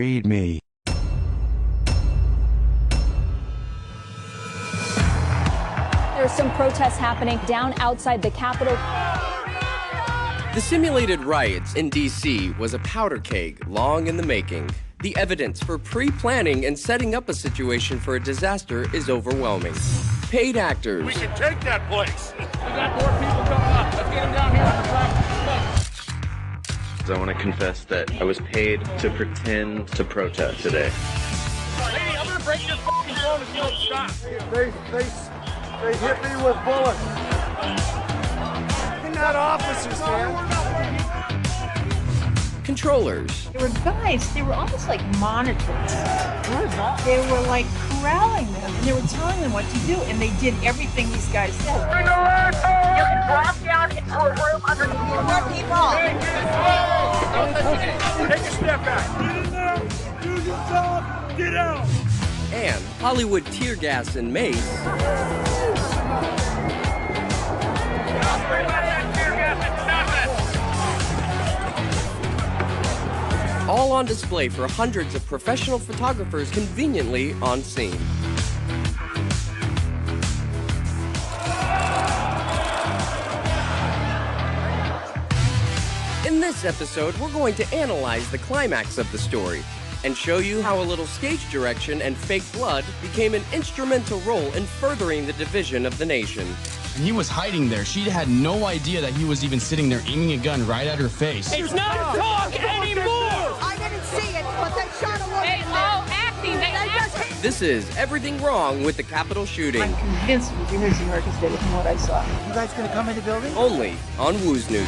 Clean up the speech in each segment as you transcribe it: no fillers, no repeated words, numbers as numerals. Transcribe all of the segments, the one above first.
read me. There's some protests happening down outside the Capitol. The simulated riots in D.C. was a powder keg long in the making. The evidence for pre-planning and setting up a situation for a disaster is overwhelming. Paid actors. We can take that place. We got more people coming up. Let's get them down here on the track. I want to confess that I was paid to pretend to protest today. Lady, I'm gonna break your fucking phone if you don't stop. They hit me with bullets. They're not officers, man. Controllers. They were guys, they were almost like monitors. They were like corralling them, and they were telling them what to do, and they did everything these guys said. Bring the red home! You can drop down into a room underneath more people. Take a step back. Get in there, do your job, get out. And Hollywood tear gas and mace. All on display for hundreds of professional photographers conveniently on scene. In this episode, we're going to analyze the climax of the story and show you how a little stage direction and fake blood became an instrumental role in furthering the division of the nation. And he was hiding there. She had no idea that he was even sitting there aiming a gun right at her face. It's not talk anymore! I didn't see it, but they shot a woman. They all acting, they acting. This is Everything Wrong with the Capitol Shooting. I'm convinced it was the INSZENIERT did it from what I saw. You guys gonna come in the building? Only on Woo's News.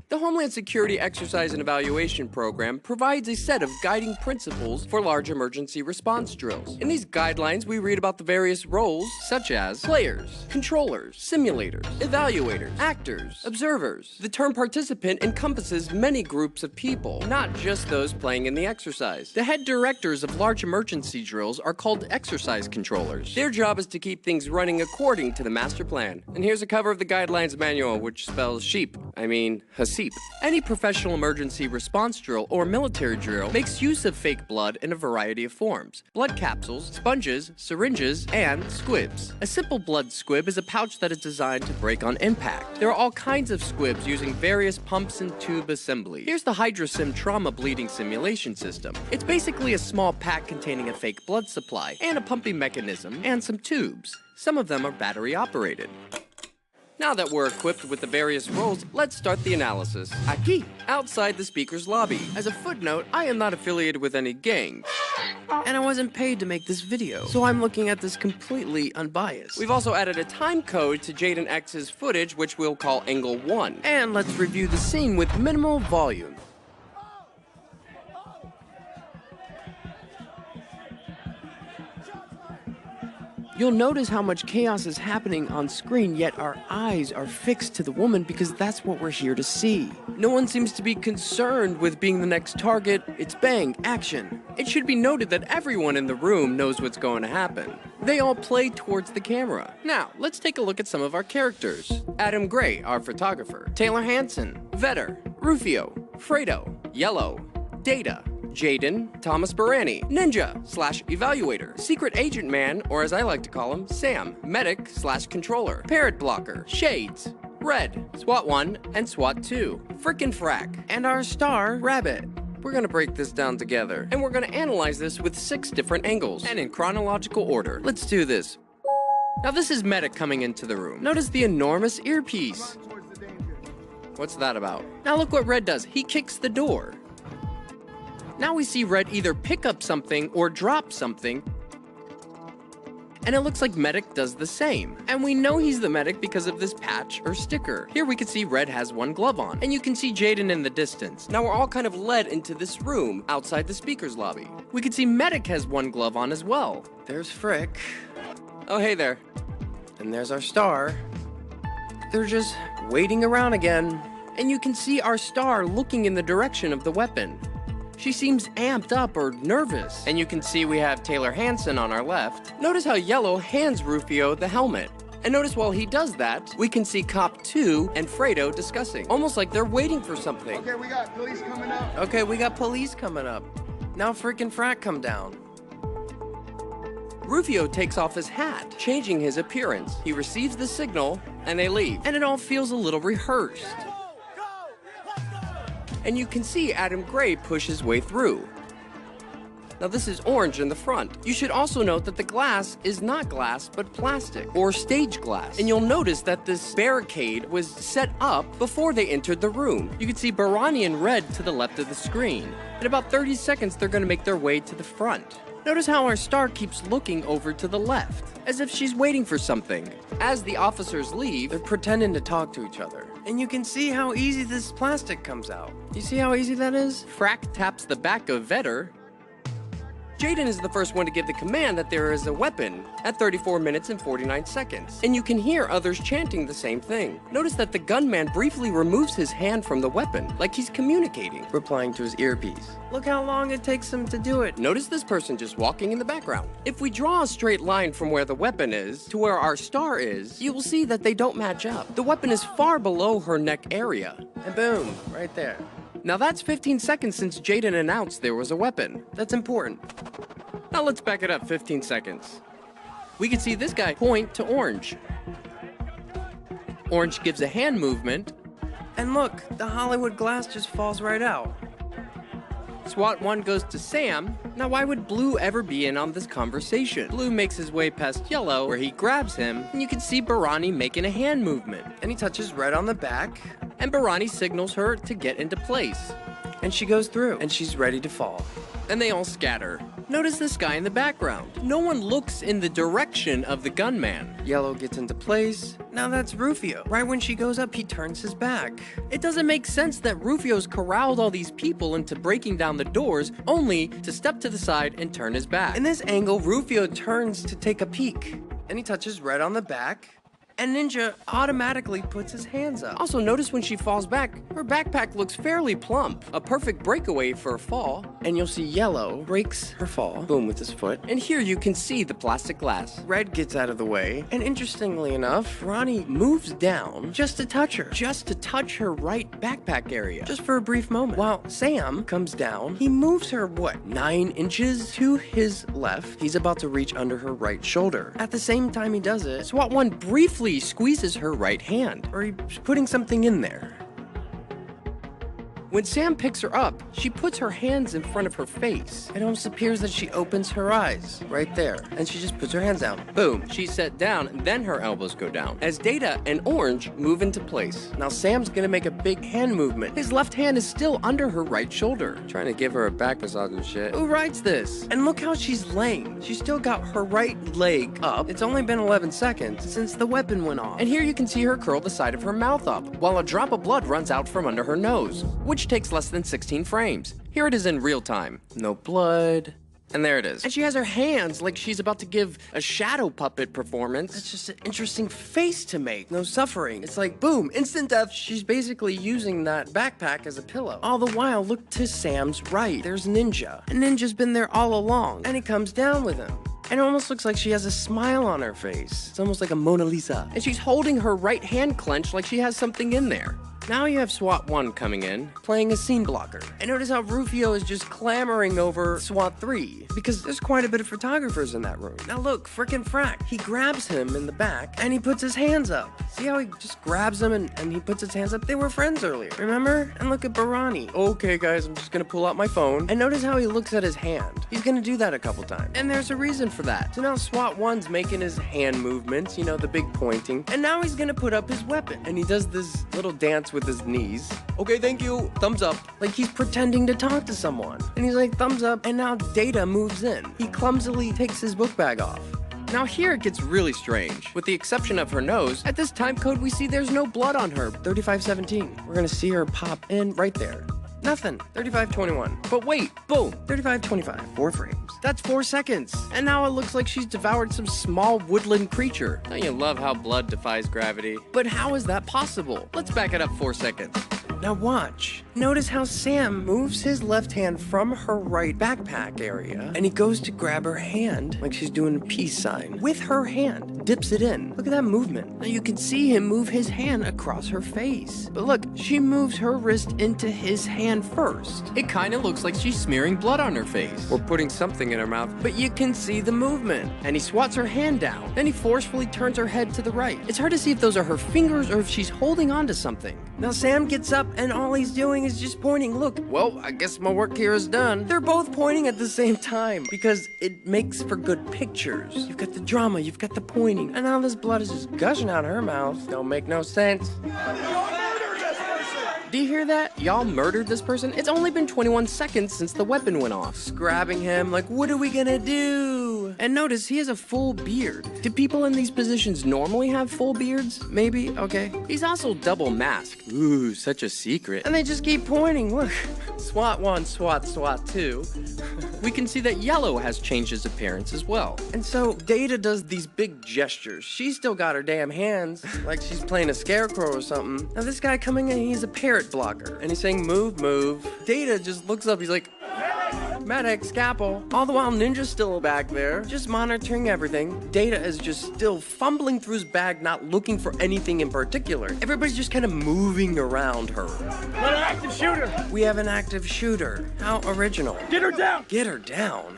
The Homeland Security Exercise and Evaluation Program provides a set of guiding principles for large emergency response drills. In these guidelines, we read about the various roles, such as players, controllers, simulators, evaluators, actors, observers. The term participant encompasses many groups of people, not just those playing in the exercise. The head directors of large emergency drills are called exercise controllers. Their job is to keep things running according to the master plan. And here's a cover of the guidelines manual, which spells sheep. Hasip. Any professional emergency response drill or military drill makes use of fake blood in a variety of forms: blood capsules, sponges, syringes, and squibs. A simple blood squib is a pouch that is designed to break on impact. There are all kinds of squibs using various pumps and tube assembly. Here's the HydroSim trauma bleeding simulation system. It's basically a small pack containing a fake blood supply and a pumping mechanism and some tubes. Some of them are battery operated. Now that we're equipped with the various roles, let's start the analysis. Aquí, outside the speaker's lobby. As a footnote, I am not affiliated with any gang. And I wasn't paid to make this video, so I'm looking at this completely unbiased. We've also added a time code to Jaden X's footage, which we'll call Angle 1. And let's review the scene with minimal volume. You'll notice how much chaos is happening on screen, yet our eyes are fixed to the woman because that's what we're here to see. No one seems to be concerned with being the next target. It's bang, action. It should be noted that everyone in the room knows what's going to happen. They all play towards the camera. Now, let's take a look at some of our characters. Adam Gray, our photographer. Taylor Hanson, Vetter, Rufio, Fredo, Yellow, Data, Jaden, Thomas Barani, Ninja/Evaluator, Secret Agent Man, or as I like to call him, Sam, Medic/Controller, Parrot Blocker, Shades, Red, SWAT 1, and SWAT 2, Frickin' Frack, and our star, Rabbit. We're gonna break this down together, and we're gonna analyze this with 6 different angles, and in chronological order. Let's do this. Now this is Medic coming into the room. Notice the enormous earpiece. What's that about? Now look what Red does. He kicks the door. Now we see Red either pick up something or drop something, and it looks like Medic does the same. And we know he's the Medic because of this patch or sticker. Here we can see Red has one glove on, and you can see Jaden in the distance. Now we're all kind of led into this room outside the speaker's lobby. We can see Medic has one glove on as well. There's Frick. Oh, hey there. And there's our star. They're just waiting around again. And you can see our star looking in the direction of the weapon. She seems amped up or nervous. And you can see we have Taylor Hanson on our left. Notice how Yellow hands Rufio the helmet. And notice while he does that, we can see Cop 2 and Fredo discussing, almost like they're waiting for something. Okay, we got police coming up. Okay, we got police coming up. Now frickin' Frack come down. Rufio takes off his hat, changing his appearance. He receives the signal, and they leave. And it all feels a little rehearsed. And you can see Adam Gray push his way through. Now this is orange in the front. You should also note that the glass is not glass, but plastic, or stage glass. And you'll notice that this barricade was set up before they entered the room. You can see Barani in red to the left of the screen. In about 30 seconds, they're gonna make their way to the front. Notice how our star keeps looking over to the left, as if she's waiting for something. As the officers leave, they're pretending to talk to each other. And you can see how easy this plastic comes out. You see how easy that is? Frack taps the back of Vedder. Jaden is the first one to give the command that there is a weapon at 34 minutes and 49 seconds. And you can hear others chanting the same thing. Notice that the gunman briefly removes his hand from the weapon, like he's communicating, replying to his earpiece. Look how long it takes him to do it. Notice this person just walking in the background. If we draw a straight line from where the weapon is to where our star is, you will see that they don't match up. The weapon is far below her neck area. And boom, right there. Now that's 15 seconds since Jaden announced there was a weapon. That's important. Now let's back it up 15 seconds. We can see this guy point to Orange. Orange gives a hand movement, and look, the Hollywood glass just falls right out. SWAT 1 goes to Sam. Now why would Blue ever be in on this conversation? Blue makes his way past Yellow, where he grabs him, and you can see Barani making a hand movement. And he touches Red on the back, and Barani signals her to get into place. And she goes through, and she's ready to fall. And they all scatter. Notice this guy in the background. No one looks in the direction of the gunman. Yellow gets into place. Now that's Rufio. Right when she goes up, he turns his back. It doesn't make sense that Rufio's corralled all these people into breaking down the doors, only to step to the side and turn his back. In this angle, Rufio turns to take a peek. And he touches Red on the back. And Ninja automatically puts his hands up. Also, notice when she falls back, her backpack looks fairly plump. A perfect breakaway for a fall. And you'll see Yellow breaks her fall, boom, with his foot. And here you can see the plastic glass. Red gets out of the way. And interestingly enough, Ronnie moves down just to touch her right backpack area. Just for a brief moment. While Sam comes down, he moves her, 9 inches to his left. He's about to reach under her right shoulder. At the same time he does it, SWAT 1 briefly squeezes her right hand, or he's putting something in there. When Sam picks her up, she puts her hands in front of her face. It almost appears that she opens her eyes right there, and she just puts her hands down. Boom, she's set down, and then her elbows go down as Data and Orange move into place. Now Sam's gonna make a big hand movement. His left hand is still under her right shoulder, trying to give her a back massage and shit. Who writes this? And look how she's laying. She's still got her right leg up. It's only been 11 seconds since the weapon went off. And here you can see her curl the side of her mouth up, while a drop of blood runs out from under her nose, which takes less than 16 frames. Here it is in real time. No blood. And there it is. And she has her hands like she's about to give a shadow puppet performance. It's just an interesting face to make. No suffering. It's like, boom, instant death. She's basically using that backpack as a pillow. All the while, look to Sam's right. There's Ninja. And Ninja's been there all along. And he comes down with him. And it almost looks like she has a smile on her face. It's almost like a Mona Lisa. And she's holding her right hand clenched like she has something in there. Now you have SWAT 1 coming in, playing a scene blocker. And notice how Rufio is just clamoring over SWAT 3, because there's quite a bit of photographers in that room. Now look, frickin' Frack. He grabs him in the back, and he puts his hands up. See how he just grabs him and he puts his hands up? They were friends earlier, remember? And look at Barani. Okay guys, I'm just gonna pull out my phone. And notice how he looks at his hand. He's gonna do that a couple times. And there's a reason for that. So now SWAT 1's making his hand movements, you know, the big pointing. And now he's gonna put up his weapon. And he does this little dance with his knees. Okay, thank you. Thumbs up. Like he's pretending to talk to someone. And he's like, thumbs up. And now Data moves in. He clumsily takes his book bag off. Now here it gets really strange. With the exception of her nose, at this time code we see there's no blood on her. 3517. We're gonna see her pop in right there. Nothing. 3521. But wait, boom. 3525. 4 frames. That's 4 seconds. And now it looks like she's devoured some small woodland creature. Don't you love how blood defies gravity? But how is that possible? Let's back it up 4 seconds. Now watch. Notice how Sam moves his left hand from her right backpack area, and he goes to grab her hand like she's doing a peace sign. With her hand, dips it in. Look at that movement. Now you can see him move his hand across her face. But look, she moves her wrist into his hand first. It kind of looks like she's smearing blood on her face, or putting something in her mouth, but you can see the movement. And he swats her hand down. Then he forcefully turns her head to the right. It's hard to see if those are her fingers or if she's holding on to something. Now Sam gets up and all he's doing is just pointing. Look, well, I guess my work here is done. They're both pointing at the same time because it makes for good pictures. You've got the drama, you've got the pointing, and now this blood is just gushing out her mouth. Don't make no sense. Do you hear that? Y'all murdered this person? It's only been 21 seconds since the weapon went off. Grabbing him like, what are we gonna do? And notice he has a full beard. Do people in these positions normally have full beards? Maybe, okay. He's also double masked. Ooh, such a secret. And they just keep pointing, look. SWAT 1, SWAT 2. We can see that Yellow has changed his appearance as well. And so Data does these big gestures. She's still got her damn hands like she's playing a scarecrow or something. Now this guy coming in, he's a parrot blocker. And he's saying, move, move. Data just looks up, he's like, medic, scalpel. All the while Ninja's still back there, just monitoring everything. Data is just still fumbling through his bag, not looking for anything in particular. Everybody's just kind of moving around her. Got an active shooter. We have an active shooter. How original. Get her down. Get her down.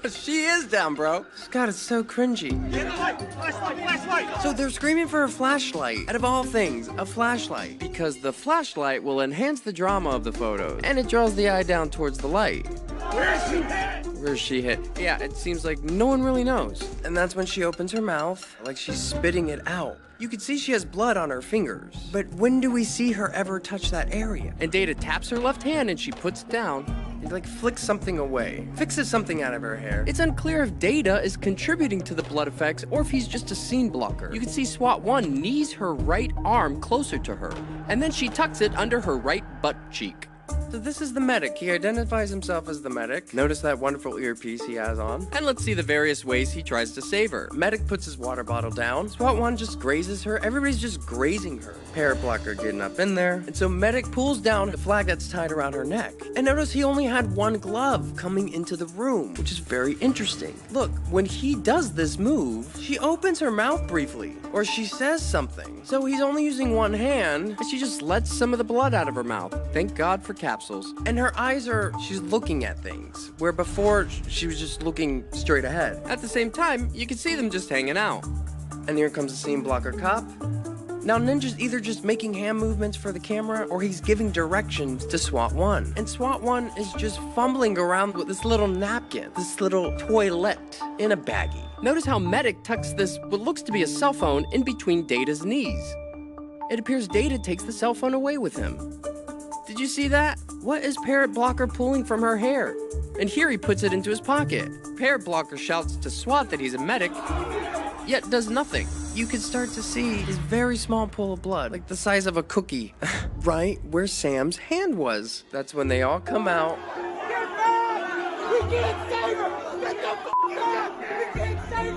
She is down, bro. God, it's so cringy. Get the light. Flashlight, flashlight. So they're screaming for a flashlight. Out of all things, a flashlight. Because the flashlight will enhance the drama of the photos. And it draws the eye down towards the light. Where's she hit? Where's she hit? Yeah, it seems like no one really knows. And that's when she opens her mouth, like she's spitting it out. You can see she has blood on her fingers. But when do we see her ever touch that area? And Data taps her left hand and she puts it down. It like flicks something away, fixes something out of her hair. It's unclear if Data is contributing to the blood effects or if he's just a scene blocker. You can see SWAT 1 knees her right arm closer to her, and then she tucks it under her right butt cheek. So this is the medic. He identifies himself as the medic. Notice that wonderful earpiece he has on. And let's see the various ways he tries to save her. Medic puts his water bottle down. SWAT 1 just grazes her. Everybody's just grazing her. Parrot blocker getting up in there. And so medic pulls down the flag that's tied around her neck. And notice he only had one glove coming into the room, which is very interesting. Look, when he does this move, she opens her mouth briefly, or she says something. So he's only using one hand, and she just lets some of the blood out of her mouth. Thank God for capsules. And her eyes she's looking at things, where before she was just looking straight ahead. At the same time, you can see them just hanging out. And here comes the scene blocker cop. Now Ninja's either just making hand movements for the camera or he's giving directions to SWAT 1. And SWAT 1 is just fumbling around with this little napkin, this little toilet in a baggie. Notice how Medic tucks this, what looks to be a cell phone, in between Data's knees. It appears Data takes the cell phone away with him. Did you see that? What is Parrot Blocker pulling from her hair? And here he puts it into his pocket. Parrot Blocker shouts to SWAT that he's a medic, yet does nothing. You could start to see his very small pool of blood, like the size of a cookie, right where Sam's hand was. That's when they all come out. Get back! We can't save her! Get the f*** up! We can't save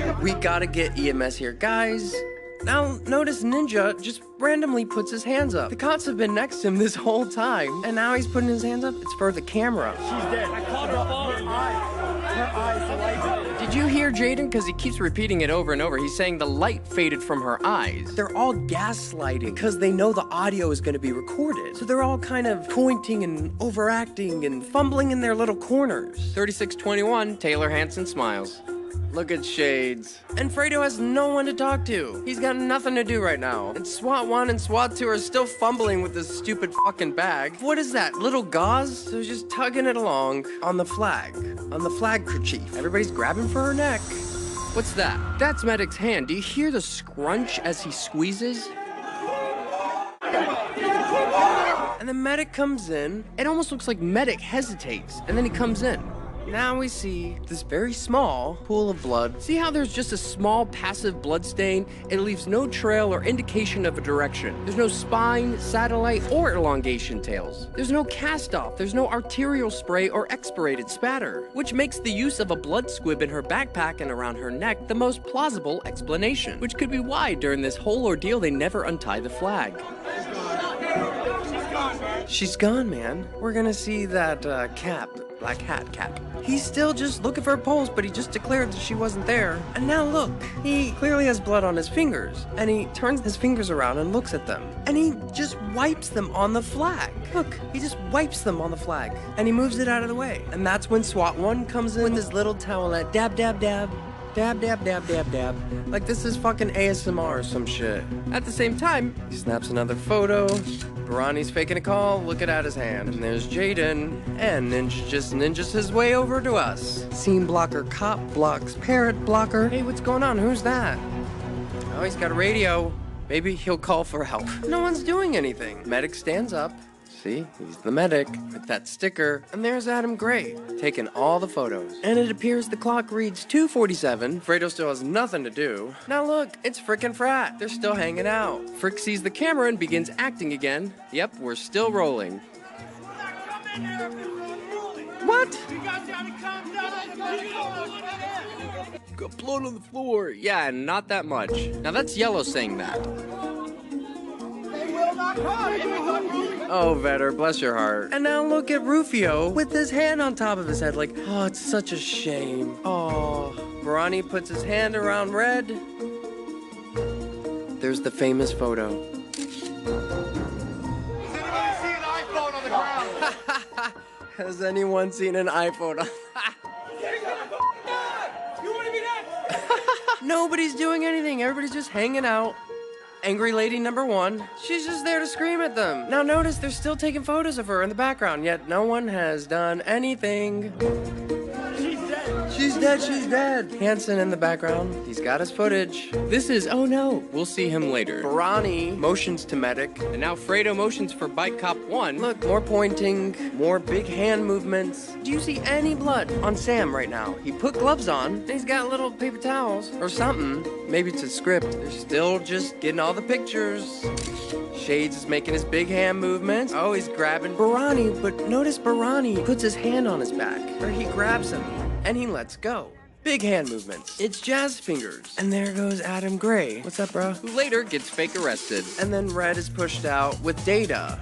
her! We gotta get EMS here, guys. Now, notice Ninja just randomly puts his hands up. The cops have been next to him this whole time, and now he's putting his hands up. It's for the camera. She's dead. I caught her phone. Her eyes lighted. Did you hear Jaden? Because he keeps repeating it over and over. He's saying the light faded from her eyes. They're all gaslighting because they know the audio is going to be recorded. So they're all kind of pointing and overacting and fumbling in their little corners. 3621, Taylor Hanson smiles. Look at Shades. And Fredo has no one to talk to. He's got nothing to do right now. And SWAT 1 and SWAT 2 are still fumbling with this stupid fucking bag. What is that, little gauze? So he's just tugging it along on the flag kerchief. Everybody's grabbing for her neck. What's that? That's Medic's hand. Do you hear the scrunch as he squeezes? And the Medic comes in. It almost looks like Medic hesitates, and then he comes in. Now we see this very small pool of blood. See how there's just a small passive blood stain? It leaves no trail or indication of a direction. There's no spine, satellite, or elongation tails. There's no cast off. There's no arterial spray or expirated spatter, which makes the use of a blood squib in her backpack and around her neck the most plausible explanation, which could be why during this whole ordeal they never untie the flag. She's gone, man. We're gonna see that black hat cap. He's still just looking for a pulse, but he just declared that she wasn't there. And now look, he clearly has blood on his fingers. And he turns his fingers around and looks at them. And he just wipes them on the flag. Look, he just wipes them on the flag. And he moves it out of the way. And that's when SWAT 1 comes in with his little towelette. Dab, dab, dab. Dab, dab, dab, dab, dab. Like this is fucking ASMR or some shit. At the same time, he snaps another photo. Barani's faking a call, looking at his hand. And there's Jaden, and Ninja just ninjas his way over to us. Scene blocker, cop blocks, parrot blocker. Hey, what's going on? Who's that? Oh, he's got a radio. Maybe he'll call for help. No one's doing anything. Medic stands up. See, he's the medic with that sticker. And there's Adam Gray, taking all the photos. And it appears the clock reads 2:47. Fredo still has nothing to do. Now look, it's frickin' Frat. They're still hanging out. Frick sees the camera and begins acting again. Yep, we're still rolling. What? Got blood on the floor. Yeah, not that much. Now that's Yellow saying that. Oh, Vetter, bless your heart. And now look at Rufio with his hand on top of his head like, oh, it's such a shame. Oh. Barani puts his hand around Red. There's the famous photo. Has anyone seen an iPhone on? Nobody's doing anything. Everybody's just hanging out. Angry lady number 1, she's just there to scream at them. Now notice they're still taking photos of her in the background, yet no one has done anything. She's dead, she's dead. Hanson in the background, he's got his footage. This is, oh no, we'll see him later. Barani motions to medic, and now Fredo motions for Bike Cop 1. Look, more pointing, more big hand movements. Do you see any blood on Sam right now? He put gloves on, and he's got little paper towels, or something. Maybe it's a script. They're still just getting all the pictures. Shades is making his big hand movements. Oh, he's grabbing Barani, but notice Barani puts his hand on his back, or he grabs him. And he lets go. Big hand movements. It's Jazz Fingers. And there goes Adam Gray. What's up, bro? Who later gets fake arrested. And then Red is pushed out with Data.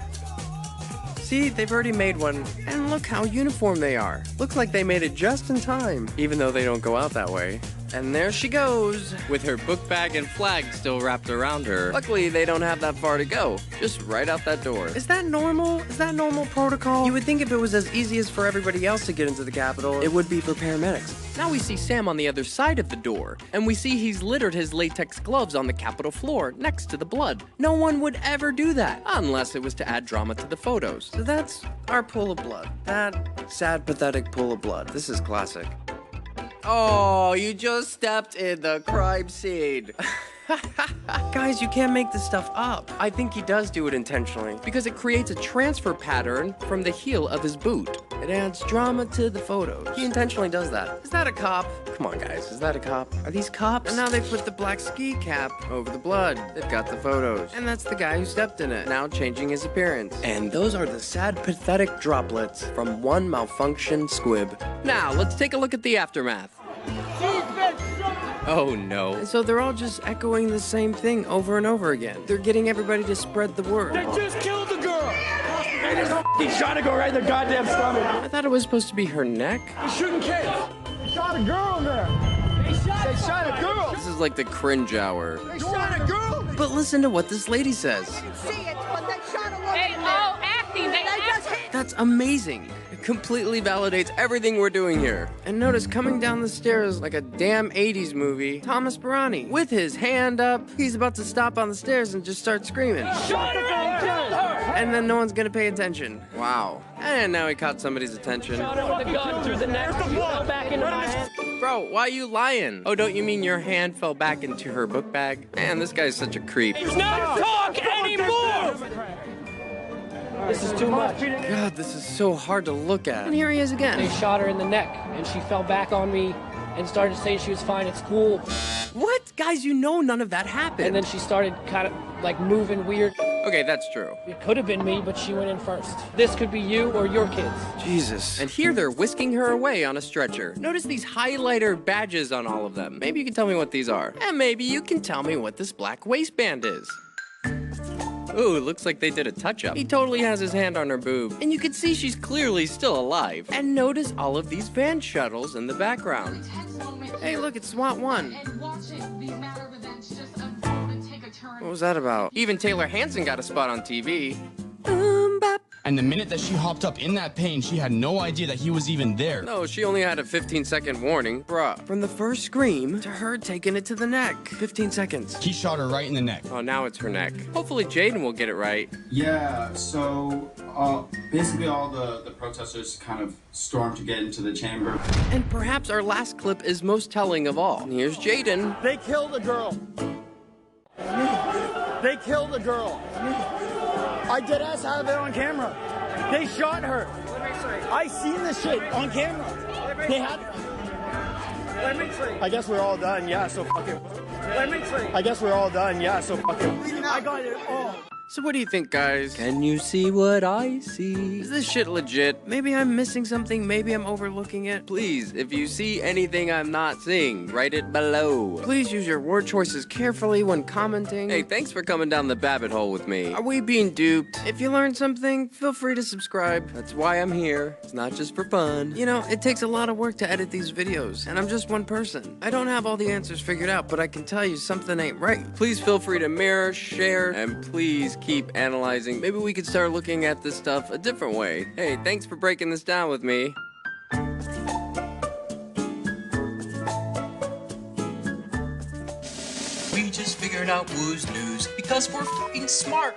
See, they've already made one. And look how uniform they are. Looks like they made it just in time, even though they don't go out that way. And there she goes, with her book bag and flag still wrapped around her. Luckily, they don't have that far to go, just right out that door. Is that normal? Is that normal protocol? You would think if it was as easy as for everybody else to get into the Capitol, it would be for paramedics. Now we see Sam on the other side of the door, and we see he's littered his latex gloves on the Capitol floor next to the blood. No one would ever do that, unless it was to add drama to the photos. So that's our pool of blood. That sad, pathetic pool of blood. This is classic. Oh, you just stepped in the crime scene. Guys, you can't make this stuff up. I think he does do it intentionally because it creates a transfer pattern from the heel of his boot. It adds drama to the photos. He intentionally does that. Is that a cop? Come on, guys. Is that a cop? Are these cops? And now they put the black ski cap over the blood. They've got the photos. And that's the guy who stepped in it, now changing his appearance. And those are the sad, pathetic droplets from one malfunctioned squib. Now, let's take a look at the aftermath. Oh no. And so they're all just echoing the same thing over and over again. They're getting everybody to spread the word. They just killed the girl! They just f***ing shot a girl right in the goddamn stomach! I thought it was supposed to be her neck. They're shooting kids! They shot a girl in there. They shot a girl. This is like the cringe hour. They shot a girl. But listen to what this lady says. See it, but they shot a woman. They all acting. They just hit. That's amazing. It completely validates everything we're doing here. And notice coming down the stairs like a damn 80s movie, Thomas Barani, with his hand up. He's about to stop on the stairs and just start screaming. Shot her and killed her! And then no one's gonna pay attention. Wow. And now he caught somebody's attention. Shot her with a gun through the neck. She fell back into my hand. Bro, why are you lying? Oh, don't you mean your hand fell back into her book bag? Man, this guy's such a creep. He's not talk anymore! This is too much. God, this is so hard to look at. And here he is again. They shot her in the neck, and she fell back on me and started saying she was fine at school. What? Guys, you know none of that happened. And then she started kind of like moving weird. Okay, that's true. It could have been me, but she went in first. This could be you or your kids. Jesus. And here they're whisking her away on a stretcher. Notice these highlighter badges on all of them. Maybe you can tell me what these are. And maybe you can tell me what this black waistband is. Ooh, it looks like they did a touch-up. He totally has his hand on her boob. And you can see she's clearly still alive. And notice all of these van shuttles in the background. Hey, look, it's SWAT 1. What was that about? Even Taylor Hanson got a spot on TV. And the minute that she hopped up in that pain, she had no idea that he was even there. No, she only had a 15-second warning. Bruh. From the first scream to her taking it to the neck. 15 seconds. He shot her right in the neck. Oh, now it's her neck. Hopefully Jaden will get it right. Yeah, so basically all the protesters kind of stormed to get into the chamber. And perhaps our last clip is most telling of all. And here's Jaden. They killed a girl. They killed a girl. I deadass have it on camera. They shot her. I seen this shit on camera. They had. I guess we're all done. Yeah, so fuck it. I guess we're all done. Yeah, so fuck it. I got it all. So what do you think, guys? Can you see what I see? Is this shit legit? Maybe I'm missing something, maybe I'm overlooking it. Please, if you see anything I'm not seeing, write it below. Please use your word choices carefully when commenting. Hey, thanks for coming down the Babbitt hole with me. Are we being duped? If you learned something, feel free to subscribe. That's why I'm here. It's not just for fun. You know, it takes a lot of work to edit these videos, and I'm just one person. I don't have all the answers figured out, but I can tell you something ain't right. Please feel free to mirror, share, and please keep analyzing. Maybe we could start looking at this stuff a different way. Hey, thanks for breaking this down with me. We just figured out Woo's news because we're fucking smart.